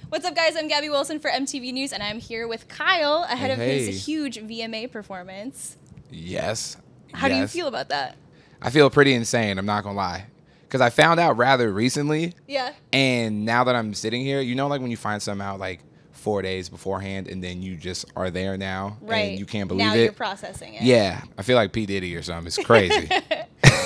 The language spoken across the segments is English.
What's up, guys? I'm Gabby Wilson for MTV News, and I'm here with Kyle ahead of Hey. his huge VMA performance. Yes. How do you feel about that? I feel pretty insane, I'm not going to lie. Because I found out rather recently. Yeah. And now that I'm sitting here, you know, like when you find something out like 4 days beforehand and then you just are there now. Right. And you can't believe now it. You're processing it. Yeah. I feel like P. Diddy or something. It's crazy.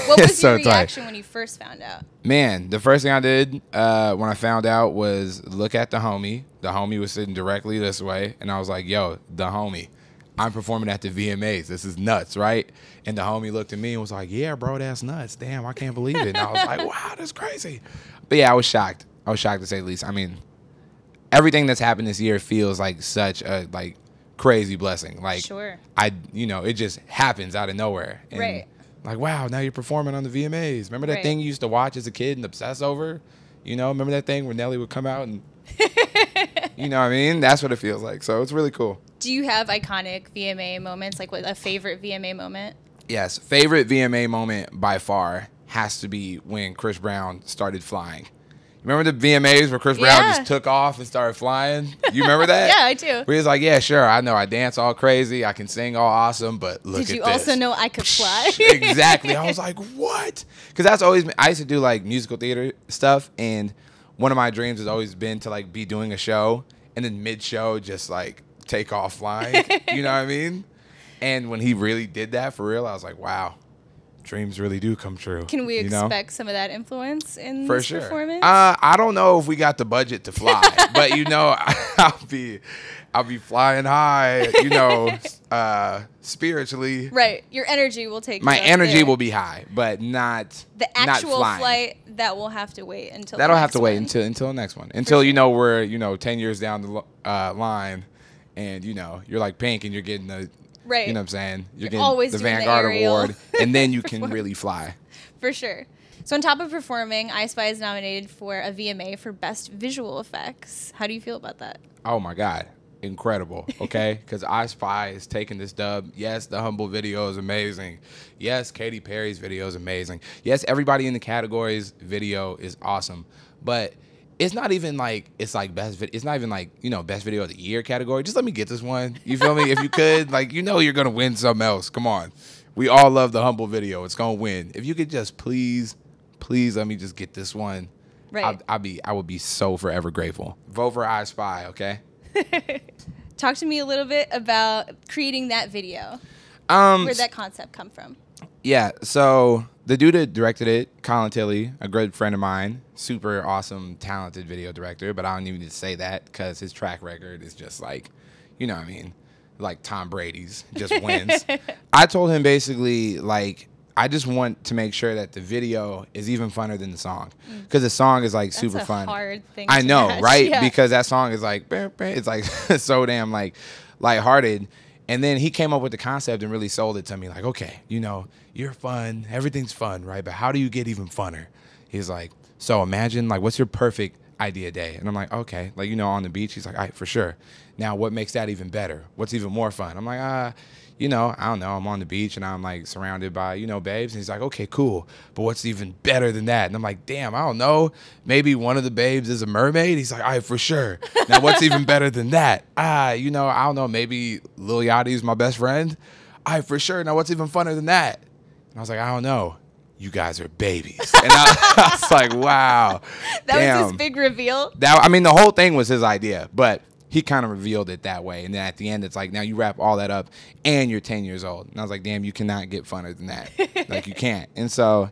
What was So your it's like- reaction when you first found out? Man, the first thing I did when I found out was look at the homie. The homie was sitting directly this way. And I was like, yo, the homie. I'm performing at the VMAs. This is nuts, right? And the homie looked at me and was like, yeah, bro, that's nuts. Damn, I can't believe it. And I was like, wow, that's crazy. But yeah, I was shocked. I was shocked to say the least. I mean, everything that's happened this year feels like such a like crazy blessing. Like, Sure. it just happens out of nowhere. And Right. like, wow, now you're performing on the VMAs. Remember that Right. thing you used to watch as a kid and obsess over? You know, remember that thing where Nelly would come out and, you know what I mean? That's what it feels like. So it's really cool. Do you have iconic VMA moments, like what a favorite VMA moment? Yes, favorite VMA moment by far has to be when Chris Brown started flying. Remember the VMAs where Chris Brown Yeah. just took off and started flying? You remember that? Yeah, I do. Where he was like, yeah, sure, I know I dance all crazy, I can sing all awesome, but look at this. Did you also know I could fly? Exactly. I was like, what? Because that's always I used to do like musical theater stuff, and one of my dreams has always been to like be doing a show and then mid-show just like take off flying. You know what I mean? And when he really did that for real, I was like, wow, dreams really do come true. Can we you know? expect some of that influence in For this sure. performance? I don't know if we got the budget to fly, but you know, I'll be flying high, you know, spiritually. Right. Your energy will take My you up energy there. will be high, but not The not actual flying. flight, that will have to wait until That'll the have next to wait one. until the next one. Until you know we're 10 years down the line, and you're like Pink and you're getting the Right. you know what I'm saying, you're getting always the doing the Vanguard aerial Award, and then you can really fly. For sure. So on top of performing, iSpy is nominated for a VMA for Best Visual Effects. How do you feel about that? Oh my God, incredible. Okay, because iSpy is taking this dub. Yes, the Humble video is amazing. Yes, Katy Perry's video is amazing. Yes, everybody in the categories video is awesome, but it's not even like it's like it's not even like best video of the year category. Just let me get this one. You feel me? If you could, like, you're gonna win something else. Come on, we all love the Humble video. It's gonna win. If you could just please let me just get this one. Right. I would be so forever grateful. Vote for iSpy, okay? Talk to me a little bit about creating that video. Where'd that concept come from? Yeah, so the dude that directed it, Colin Tilley, a good friend of mine, super awesome, talented video director, but I don't even need to say that because his track record is just like, you know what I mean, like Tom Brady's, just wins. I told him basically, like, I just want to make sure that the video is even funner than the song, because the song is like super That's a fun. hard thing I to know, match, right? yeah. Because that song is like, it's like so damn like lighthearted. And then he came up with the concept and really sold it to me. Like, okay, you're fun, everything's fun, right? But how do you get even funner? He's like, so imagine, like, what's your perfect idea day? And I'm like, okay, like, on the beach. He's like, all right, for sure. Now, what makes that even better? What's even more fun? I'm like, I don't know. I'm on the beach and I'm like surrounded by, babes. And he's like, okay, cool. But what's even better than that? And I'm like, damn, I don't know. Maybe one of the babes is a mermaid. He's like, all right, for sure. Now, what's even better than that? I don't know. Maybe Lil Yachty's my best friend. All right, for sure. Now, what's even funner than that? And I was like, I don't know. You guys are babies. And I was like, wow. That damn. was his big reveal. The whole thing was his idea, but he kind of revealed it that way. And then at the end, it's like, now you wrap all that up and you're 10 years old. And I was like, damn, you cannot get funner than that. Like, you can't. And so,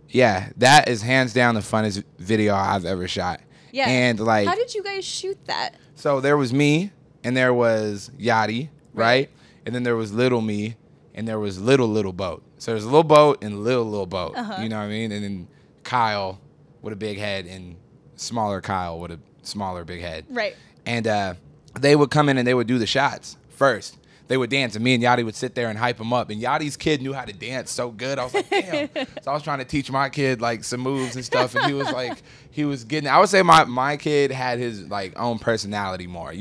yeah, that is hands down the funnest video I've ever shot. Yeah. And like, how did you guys shoot that? so there was me and there was Yachty, right? And then there was little me and there was little boat. So there's a little boat and little boat. You know what I mean? And then Kyle with a big head and smaller Kyle with a smaller big head. Right. And they would come in and they would do the shots first. They would dance, and me and Yachty would sit there and hype him up. And Yachty's kid knew how to dance so good. I was like, damn. So I was trying to teach my kid like some moves and stuff, and he was like, he was getting. I would say my kid had his like own personality more.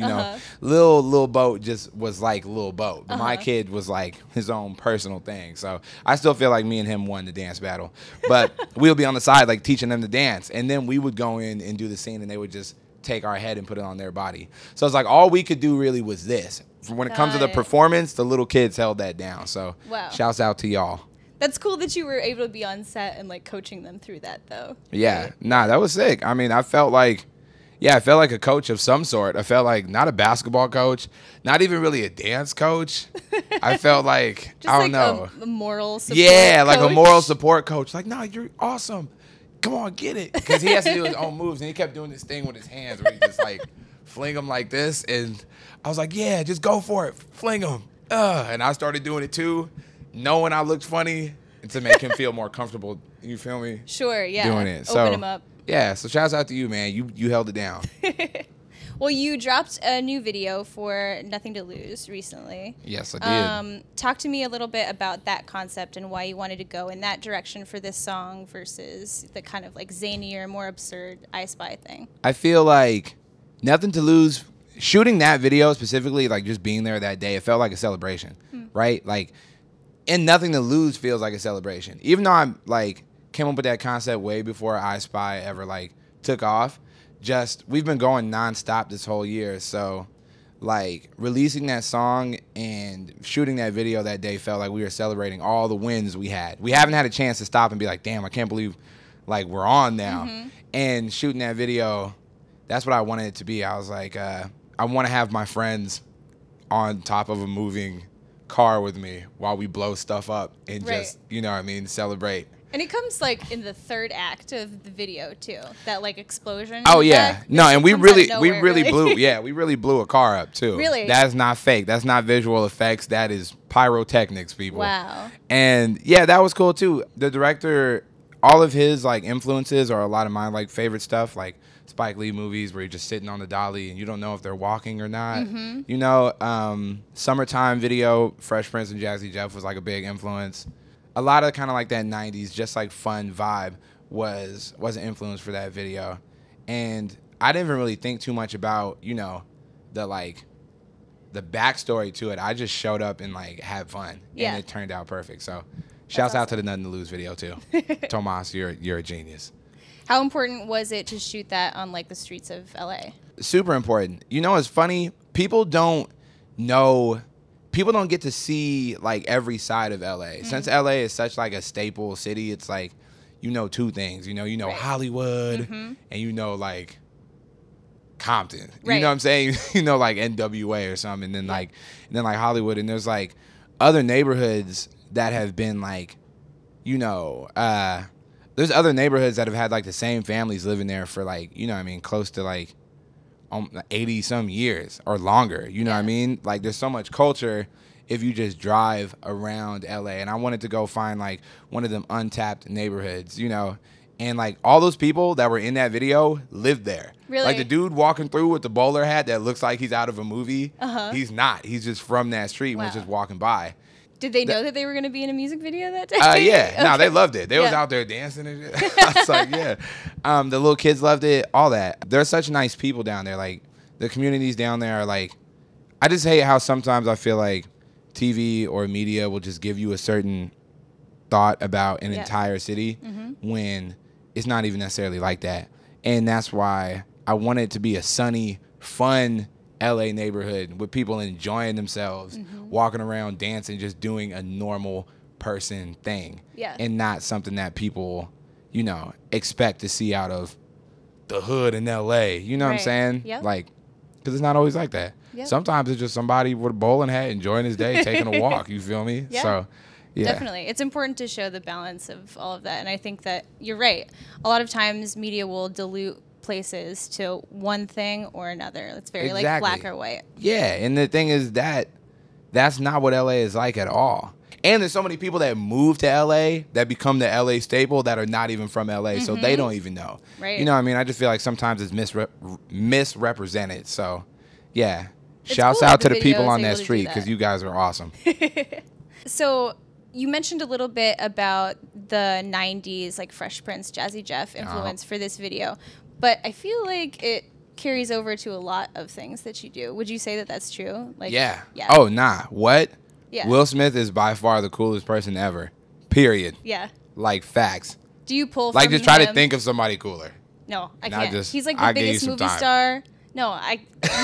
Lil Boat just was like Lil Boat, but my kid was like his own personal thing. So I still feel like me and him won the dance battle. But we'll be on the side like teaching them to dance, and then we would go in and do the scene, and they would just take our head and put it on their body. So it's like all we could do really was this. When it comes to the performance, the little kids held that down. So shouts out to y'all. That's cool that you were able to be on set and like coaching them through that though. Yeah, right? Nah, that was sick. I mean, I felt like a coach of some sort. I felt like not a basketball coach, not even really a dance coach. I felt like, just I don't know. A moral support coach. Like a moral support coach. Like, no, you're awesome. Come on, get it. Because he has to do his own moves. And he kept doing this thing with his hands where he just like fling them like this. And I was like, yeah, just go for it. Fling them. And I started doing it too, knowing I looked funny and to make him feel more comfortable. You feel me? Sure, yeah. Doing it. Open him up. Yeah, so shouts out to you, man. You held it down. Well, you dropped a new video for Nothing to Lose recently. Yes, I did. Talk to me a little bit about that concept and why you wanted to go in that direction for this song versus the kind of like zanier, more absurd iSpy thing. I feel like Nothing to Lose, shooting that video specifically, like just being there that day, it felt like a celebration, right? Like, and Nothing to Lose feels like a celebration. Even though I'm like, came up with that concept way before iSpy ever like took off. Just we've been going nonstop this whole year, so like releasing that song and shooting that video that day felt like we were celebrating all the wins we had. We haven't had a chance to stop and be like, damn, I can't believe like we're on now. And shooting that video, that's what I wanted it to be. I was like, I want to have my friends on top of a moving car with me while we blow stuff up and just, you know what I mean, celebrate. And it comes like in the third act of the video too. That like explosion. Oh yeah, no, and we really blew a car up too. Really, that is not fake. That's not visual effects. That is pyrotechnics, people. Wow. And yeah, that was cool too. The director, all of his like influences are a lot of my like favorite stuff, like Spike Lee movies where you're just sitting on the dolly and you don't know if they're walking or not. You know, Summertime video, Fresh Prince and Jazzy Jeff was like a big influence. A lot of kind of like that 90s, just like fun vibe was an influence for that video. And I didn't even really think too much about, you know, the backstory to it. I just showed up and like had fun. And it turned out perfect. So shouts out to the Nothing to Lose video too. Tomas, you're a genius. How important was it to shoot that on like the streets of LA? Super important. You know, it's funny. People don't get to see like every side of LA. Since LA is such like a staple city, it's like, you know, two things. You know Hollywood and you know like Compton. You know what I'm saying? You know, like NWA or something, and then like Hollywood, and there's like other neighborhoods that have been like, you know, there's other neighborhoods that have had like the same families living there for like, you know what I mean, close to like 80 some years or longer. You know what I mean? Like there's so much culture if you just drive around LA. And I wanted to go find like one of them untapped neighborhoods, you know, and like all those people that were in that video lived there. Really? Like the dude walking through with the bowler hat that looks like he's out of a movie. He's not. He's just from that street and was just walking by. Did they know that they were going to be in a music video that day? Yeah. Okay. No, they loved it. They was out there dancing and shit. I was like, yeah. The little kids loved it, all that. They're such nice people down there. Like, the communities down there are like, I just hate how sometimes I feel like TV or media will just give you a certain thought about an entire city when it's not even necessarily like that. And that's why I want it to be a sunny, fun LA neighborhood with people enjoying themselves, walking around, dancing, just doing a normal person thing. And not something that people, you know, expect to see out of the hood in LA. You know what I'm saying? Like, because it's not always like that. Sometimes it's just somebody with a bowling hat enjoying his day, taking a walk. You feel me? So, yeah. Definitely. It's important to show the balance of all of that. And I think that you're right. A lot of times media will dilute places to one thing or another. It's very like black or white. Yeah, and the thing is that's not what LA is like at all. And there's so many people that move to LA that become the LA staple that are not even from LA, so they don't even know. You know what I mean? I just feel like sometimes it's misrepresented. So, yeah. Shouts out to the people on that street because you guys are awesome. So, you mentioned a little bit about the 90s, like Fresh Prince, Jazzy Jeff influence for this video. But I feel like it carries over to a lot of things that you do. Would you say that that's true? Like, yeah. Oh, nah. What? Yeah. Will Smith is by far the coolest person ever. Period. Yeah. Like, facts. Do you pull like from just try him? to think of somebody cooler. No, I And can't. He's like the I gave you biggest some movie time. star. No, you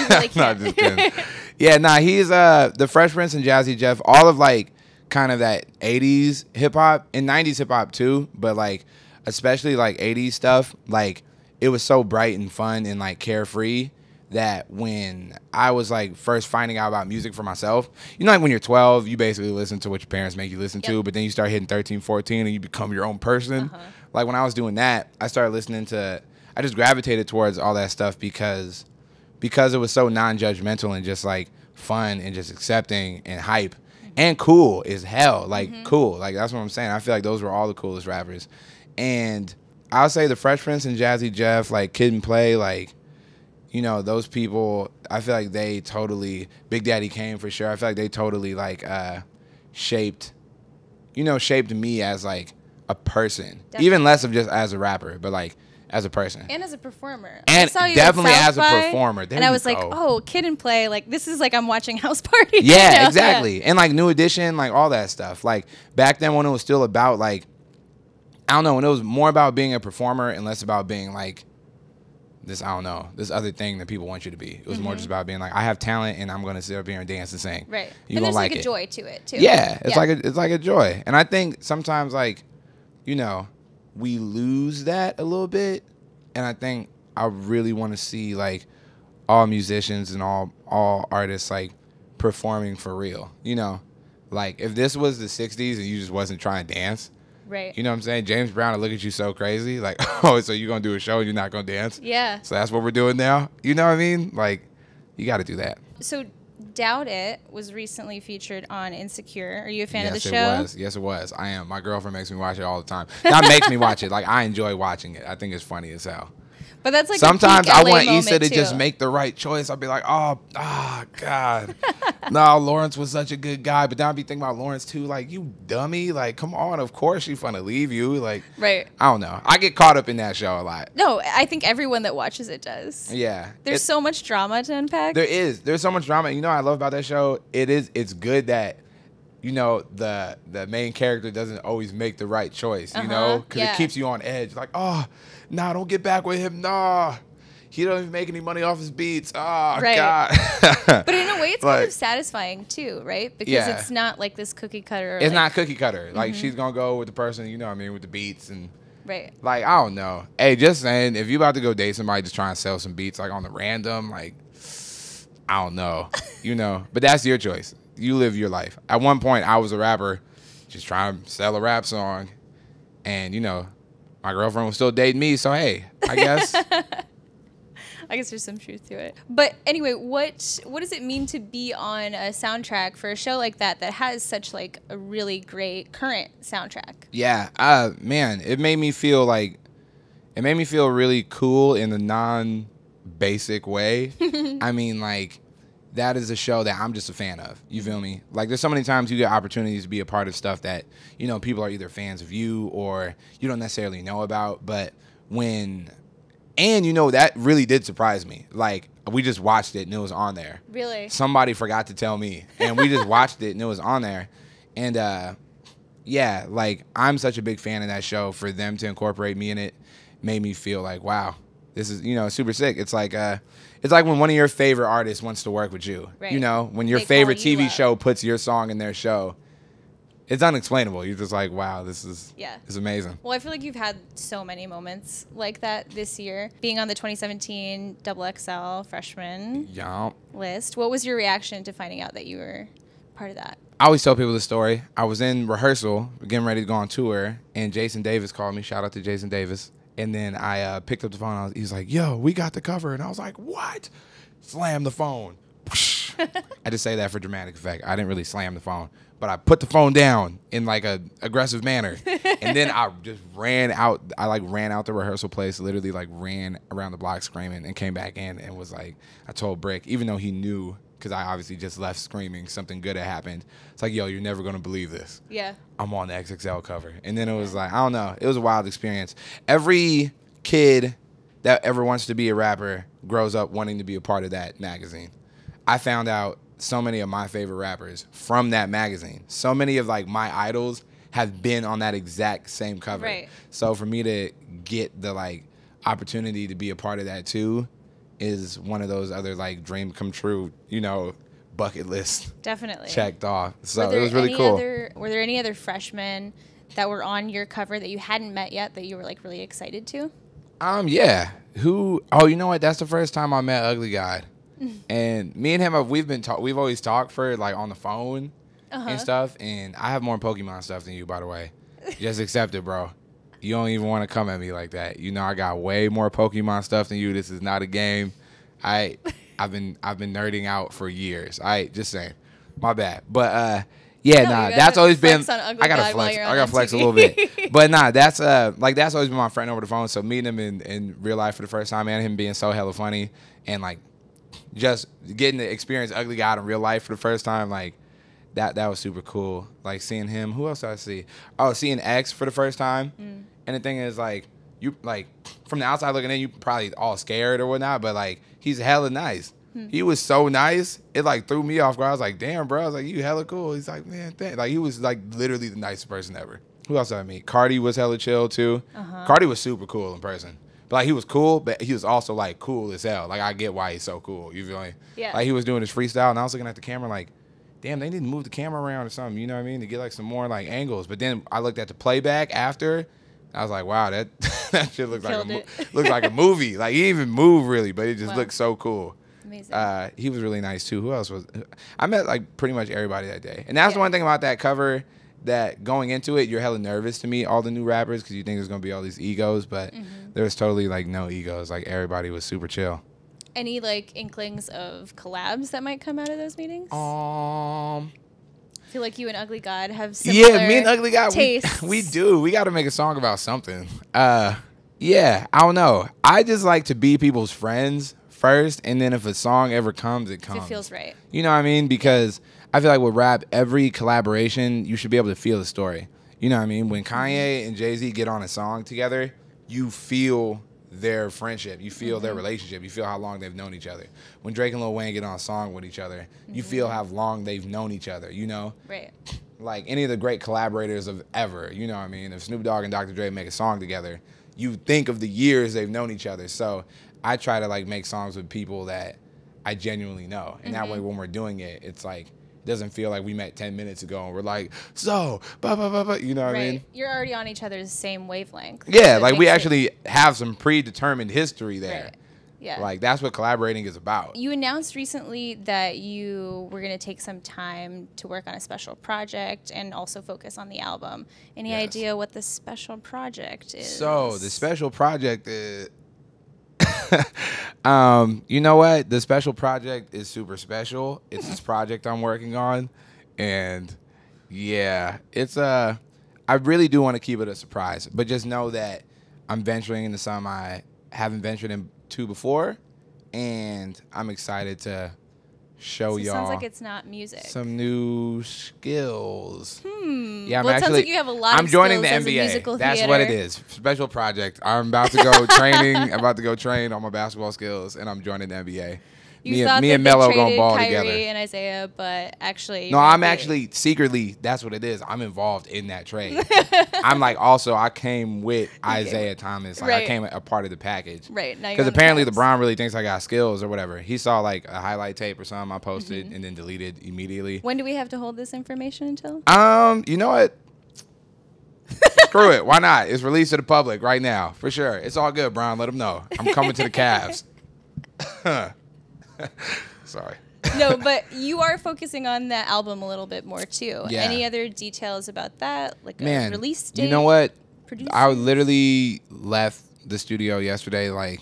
really No, can't. just kidding. Yeah, nah, he's the Fresh Prince and Jazzy Jeff, all of like kind of that 80s hip hop and 90s hip hop too, but like especially like 80s stuff, like it was so bright and fun and like carefree that when I was like first finding out about music for myself, you know, like when you're 12, you basically listen to what your parents make you listen to, but then you start hitting 13, 14 and you become your own person. Like when I was doing that, I started listening to, I just gravitated towards all that stuff because it was so non-judgmental and just like fun and just accepting and hype and cool as hell. Like cool. Like that's what I'm saying. I feel like those were all the coolest rappers. And I'll say the Fresh Prince and Jazzy Jeff, like Kid and Play, like, you know, those people, I feel like they totally, Big Daddy Kane for sure, I feel like they totally like shaped me as like a person. Definitely. Even less of just as a rapper, but like as a person. And as a performer. And I saw you definitely at as a South by, performer. And I was like, oh, Kid and Play. Like, this is like I'm watching House Party. Yeah, you know? exactly. And like New Edition, like all that stuff. Like back then when it was still about like, I don't know, when it was more about being a performer and less about being like this, I don't know, this other thing that people want you to be. It was more just about being like, I have talent and I'm going to sit up here and dance and sing. Right. You and gonna there's like a it. joy to it too. Yeah, it's like a joy. And I think sometimes like, you know, we lose that a little bit. And I think I really want to see like all musicians and all artists like performing for real. You know, like if this was the 60s and you just wasn't trying to dance, right? You know what I'm saying? James Brown would look at you so crazy, like, oh, so you're gonna do a show and you're not gonna dance? Yeah. So that's what we're doing now. You know what I mean? Like, you got to do that. So Doubt It was recently featured on Insecure. Are you a fan of the show? Yes, it was. I am. My girlfriend makes me watch it all the time. Not makes me watch it. Like, I enjoy watching it. I think it's funny as hell. But that's like sometimes I want Issa to too. just make the right choice. I'll be like, oh God. No, Lawrence was such a good guy. But then I'll be thinking about Lawrence too. Like, you dummy. Like, come on. Of course she's gonna leave you. Like, right. I don't know. I get caught up in that show a lot. No, I think everyone that watches it does. Yeah. There's so much drama to unpack. There is. There's so much drama. You know what I love about that show? It's good that, you know, the main character doesn't always make the right choice, you know? Because it keeps you on edge. Like, oh, nah, don't get back with him. Nah. He don't even make any money off his beats. Oh, right. God. But in a way, it's kind of satisfying, too, right? Because it's not like this cookie cutter. It's not cookie cutter. Like, she's going to go with the person, you know what I mean, with the beats. And right. Like, I don't know. Hey, just saying, if you about to go date somebody just trying to sell some beats, like, on the random, like, I don't know. You know. But that's your choice. You live your life. At one point, I was a rapper just trying to sell a rap song. And, you know, my girlfriend was still dating me. So, hey, I guess. I guess there's some truth to it. But anyway, what does it mean to be on a soundtrack for a show like that has such like a really great current soundtrack? Yeah, man, it made me feel really cool in a non-basic way. I mean, like, that is a show that I'm just a fan of. You feel me? Like, there's so many times you get opportunities to be a part of stuff that, you know, people are either fans of you or you don't necessarily know about. But and, you know, that really did surprise me. Like, we just watched it and it was on there. Really? Somebody forgot to tell me. And we just watched it and it was on there. And, yeah, like, I'm such a big fan of that show. For them to incorporate me in it made me feel like, wow, this is, you know, super sick. It's like when one of your favorite artists wants to work with you. Right. You know, when your favorite TV show puts your song in their show. It's unexplainable. You're just like, wow, this is amazing. Well, I feel like you've had so many moments like that this year. Being on the 2017 XXL freshman list. What was your reaction to finding out that you were part of that? I always tell people the story. I was in rehearsal, getting ready to go on tour, and Jason Davis called me. Shout out to Jason Davis. And then I picked up the phone. He was like, yo, we got the cover. And I was like, what? Slam the phone. I just say that for dramatic effect. I didn't really slam the phone. But I put the phone down in like a aggressive manner. And then I just ran out. I like ran out the rehearsal place, literally like ran around the block screaming and came back in and was like, I told Brick, even though he knew, because I obviously just left screaming, something good had happened. It's like, yo, you're never going to believe this. Yeah. I'm on the XXL cover. And then it was like, I don't know. It was a wild experience. Every kid that ever wants to be a rapper grows up wanting to be a part of that magazine. I found out so many of my favorite rappers from that magazine. So many of like my idols have been on that exact same cover. Right. So for me to get the like opportunity to be a part of that too is one of those other like dream come true, you know, bucket list Definitely checked off. So it was really cool. Were there any other freshmen that were on your cover that you hadn't met yet that you were like really excited to? Yeah. Who? Oh, you know what? That's the first time I met Ugly God, and me and him we've always talked for like on the phone and stuff. And I have more Pokemon stuff than you, by the way. Just accept it, bro. You don't even want to come at me like that. You know I got way more Pokemon stuff than you. This is not a game. I've been nerding out for years. Just saying. My bad. But yeah, No, nah, you that's gotta always been. flex on Ugly I gotta God while flex. you're I on gotta flex a MTV. little bit. But nah, that's that's always been my friend over the phone. So meeting him in real life for the first time and him being so hella funny and like just getting to experience Ugly God in real life for the first time, like that was super cool. Like seeing him. Who else did I see? Oh, seeing X for the first time. And the thing is, like, you like from the outside looking in, you probably all scared or whatnot, but like he's hella nice. He was so nice, it like threw me off guard. I was like, damn, bro. I was like, you hella cool. He's like, man, thanks. Like he was like literally the nicest person ever. Who else did I meet? Cardi was hella chill too. Cardi was super cool in person. But like he was cool, but he was also like cool as hell. Like I get why he's so cool. You feel me? Yeah. Like he was doing his freestyle and I was looking at the camera like, damn, they need to move the camera around or something, you know what I mean? To get like some more like angles. But then I looked at the playback after. I was like, wow, that that shit looks like a movie. Like he didn't even move really, but it just looked so cool. Amazing. He was really nice too. Who else was? I met like pretty much everybody that day, and that's the one thing about that cover. That going into it, you're hella nervous to meet all the new rappers because you think there's gonna be all these egos, but there was totally like no egos. Like everybody was super chill. Any like inklings of collabs that might come out of those meetings? I feel like you and Ugly God have similar me and Ugly God, tastes. we do. We got to make a song about something. Yeah, I don't know. I just like to be people's friends first, and then if a song ever comes, it comes. If it feels right. You know what I mean? Because I feel like with rap, every collaboration, you should be able to feel the story. You know what I mean? When Kanye and Jazzy get on a song together, you feel their friendship. You feel their relationship. You feel how long they've known each other. When Drake and Lil Wayne get on a song with each other, you feel how long they've known each other, you know? Right. Like any of the great collaborators of ever, you know what I mean? If Snoop Dogg and Dr. Dre make a song together, you think of the years they've known each other. So I try to like make songs with people that I genuinely know. And that way when we're doing it, it's like, it doesn't feel like we met 10 minutes ago and we're like, so, you know what I mean? You're already on each other's same wavelength. Yeah, so like we actually have some predetermined history there. Right. Yeah. Like that's what collaborating is about. You announced recently that you were going to take some time to work on a special project and also focus on the album. Any idea what the special project is? So the special project is, you know what? The special project is super special. It's this project I'm working on, and yeah, it's I really do want to keep it a surprise, but just know that I'm venturing into something I haven't ventured into before, and I'm excited to show y'all. Sounds like it's not music. Some new skills. Yeah, well, it sounds like you have a lot. I'm joining the as a NBA. musical That's theater. what it is. Special project. I'm about to go training. I'm about to go train on my basketball skills, and I'm joining the NBA. Me and Melo gonna ball Kyrie together. And Isaiah, but actually, no, I'm actually secretly. That's what it is. I'm involved in that trade. I'm like also. I came with Isaiah Thomas. Like I came a part of the package. Right. Because apparently LeBron really thinks I got skills or whatever. He saw like a highlight tape or something I posted and then deleted immediately. When do we have to hold this information until? You know what? Screw it. Why not? It's released to the public right now for sure. It's all good, Brian. Let them know. I'm coming to the Cavs. Sorry. No, but you are focusing on that album a little bit more too. Yeah. Any other details about that? Like a release date? You know what? Producers? I literally left the studio yesterday. Like,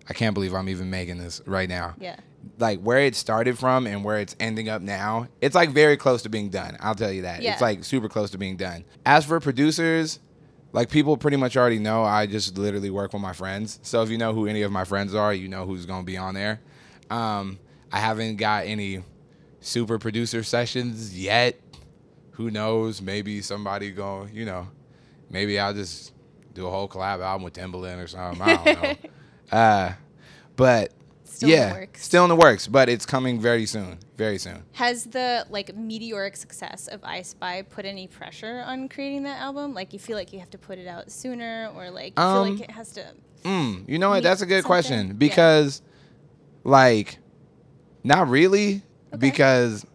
I can't believe I'm even making this right now. Yeah. Like where it started from and where it's ending up now, it's like very close to being done. I'll tell you that. Yeah. It's like super close to being done. As for producers, like people pretty much already know I just literally work with my friends. So if you know who any of my friends are, you know who's going to be on there. I haven't got any super producer sessions yet. Who knows? Maybe somebody go, you know, maybe I'll just do a whole collab album with Timbaland or something. I don't know. But still in the works. Still in the works, but it's coming very soon. Very soon. Has the like meteoric success of iSpy put any pressure on creating that album? Like you feel like you have to put it out sooner, or like you feel like it has to You know what? That's a good something? question because, like, not really. Okay. Because,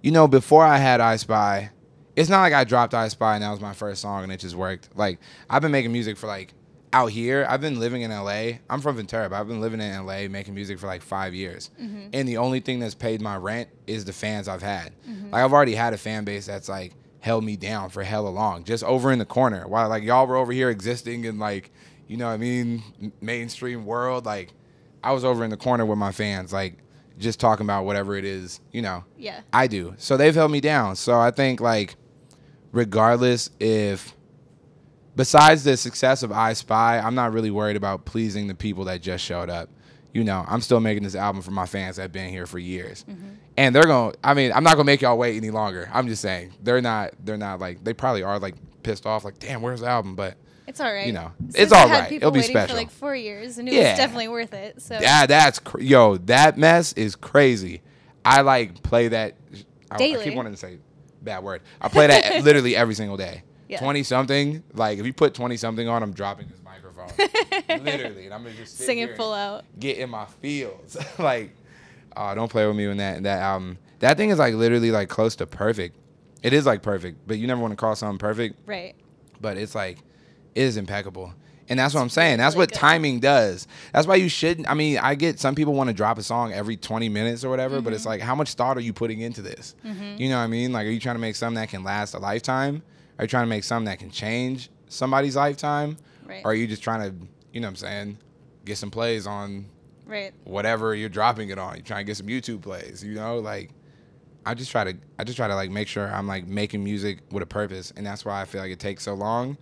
you know, before I had iSpy, it's not like I dropped iSpy and that was my first song and it just worked. Like, I've been making music for, like, out here. I've been living in LA. I'm from Ventura, but I've been living in LA making music for, like, 5 years. And the only thing that's paid my rent is the fans I've had. Like, I've already had a fan base that's, like, held me down for hella long, just over in the corner. While, like, y'all were over here existing in, like, you know what I mean, mainstream world. Like, I was over in the corner with my fans, like, just talking about whatever it is, you know, I do. So they've held me down. So I think, like, regardless if, besides the success of iSpy, I'm not really worried about pleasing the people that just showed up. You know, I'm still making this album for my fans that have been here for years. And they're going to, I mean, I'm not going to make y'all wait any longer. I'm just saying, they're not like, they probably are, like, pissed off, like, damn, where's the album? But it's all right. You know, Since it's all had right. people It'll be waiting special. for like 4 years, and it was definitely worth it. So yeah, yo, that mess is crazy. I like play that. I keep wanting to say bad word. I play that literally every single day. 20 something. Like if you put 20 something on, I'm dropping this microphone. Literally, and I'm gonna just sing it full out. Get in my feels. Like, don't play with me when that album. That thing is like literally like close to perfect. It is like perfect, but you never want to call something perfect. Right. But it's like, it is impeccable. And that's what I'm saying. That's what timing does. That's why you shouldn't. I mean, I get some people want to drop a song every 20 minutes or whatever, but it's like, how much thought are you putting into this? You know what I mean? Like, are you trying to make something that can last a lifetime? Are you trying to make something that can change somebody's lifetime? Right. Or are you just trying to, you know what I'm saying, get some plays on whatever you're dropping it on? You're trying to get some YouTube plays, you know? Like, I just try to like make sure I'm like making music with a purpose, and that's why I feel like it takes so long.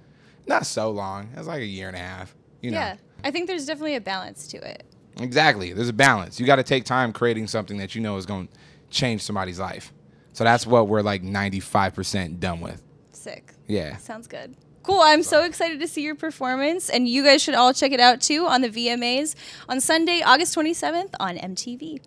Not so long. It's like a year and a half. You know. Yeah, I think there's definitely a balance to it. Exactly. There's a balance. You got to take time creating something that you know is going to change somebody's life. So that's what we're like 95% done with. Sick. Yeah. Sounds good. Cool. I'm so excited to see your performance, and you guys should all check it out too on the VMAs on Sunday, August 27th on MTV.